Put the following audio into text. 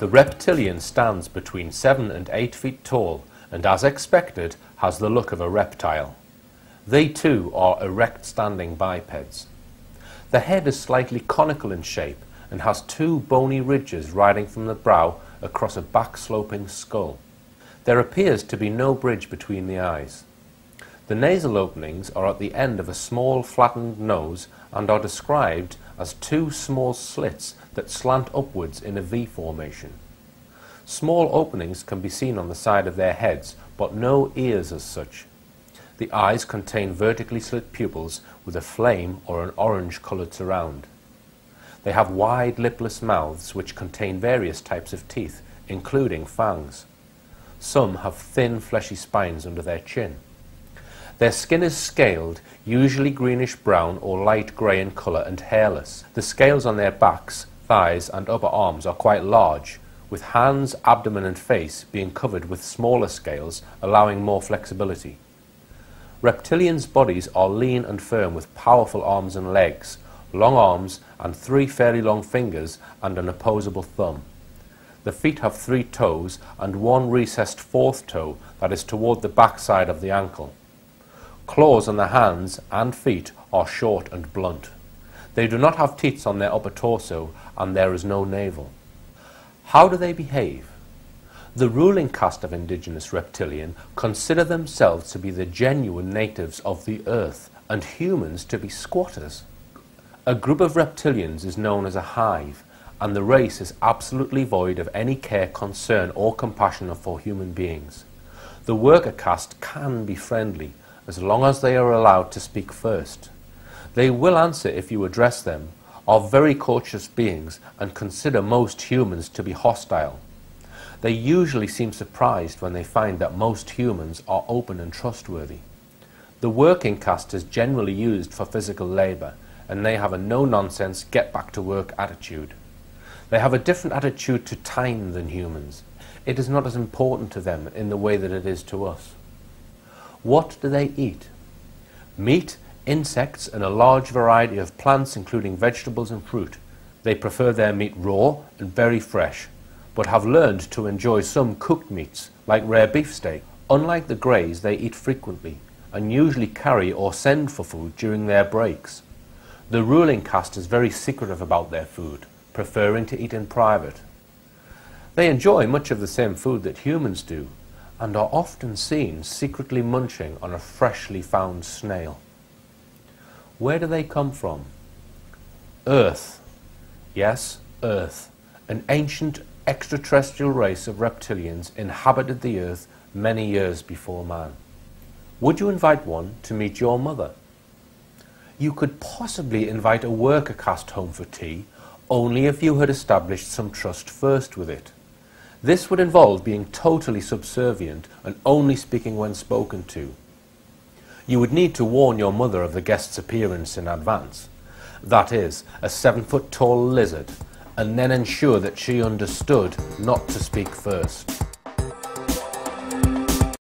The reptilian stands between 7 and 8 feet tall and, as expected, has the look of a reptile. They too are erect standing bipeds. The head is slightly conical in shape and has 2 bony ridges riding from the brow across a back-sloping skull. There appears to be no bridge between the eyes. The nasal openings are at the end of a small flattened nose and are described as 2 small slits that slant upwards in a V formation. Small openings can be seen on the side of their heads, but no ears as such. The eyes contain vertically slit pupils with a flame or an orange-coloured surround. They have wide lipless mouths which contain various types of teeth, including fangs. Some have thin fleshy spines under their chin. Their skin is scaled, usually greenish-brown or light grey in colour and hairless. The scales on their backs, thighs and upper arms are quite large, with hands, abdomen and face being covered with smaller scales, allowing more flexibility. Reptilians' bodies are lean and firm with powerful arms and legs, long arms and 3 fairly long fingers and an opposable thumb. The feet have 3 toes and 1 recessed 4th toe that is toward the back side of the ankle. Claws on the hands and feet are short and blunt. They do not have teeth on their upper torso and there is no navel. How do they behave? The ruling caste of Indigenous Reptilian consider themselves to be the genuine natives of the earth and humans to be squatters. A group of reptilians is known as a hive, and the race is absolutely void of any care, concern or compassion for human beings. The worker caste can be friendly, as long as they are allowed to speak first. They will answer if you address them, are very cautious beings, and consider most humans to be hostile. They usually seem surprised when they find that most humans are open and trustworthy. The working caste is generally used for physical labour, and they have a no-nonsense, get-back-to-work attitude. They have a different attitude to time than humans. It is not as important to them in the way that it is to us. What do they eat? Meat, insects, and a large variety of plants, including vegetables and fruit. They prefer their meat raw and very fresh, but have learned to enjoy some cooked meats, like rare beefsteak. Unlike the Greys, they eat frequently, and usually carry or send for food during their breaks. The ruling caste is very secretive about their food, preferring to eat in private. They enjoy much of the same food that humans do, and are often seen secretly munching on a freshly found snail. Where do they come from? Earth. Yes, Earth. An ancient extraterrestrial race of reptilians inhabited the Earth many years before man. Would you invite one to meet your mother? You could possibly invite a worker caste home for tea, only if you had established some trust first with it. This would involve being totally subservient and only speaking when spoken to. You would need to warn your mother of the guest's appearance in advance. That is, a 7-foot-tall lizard, and then ensure that she understood not to speak first.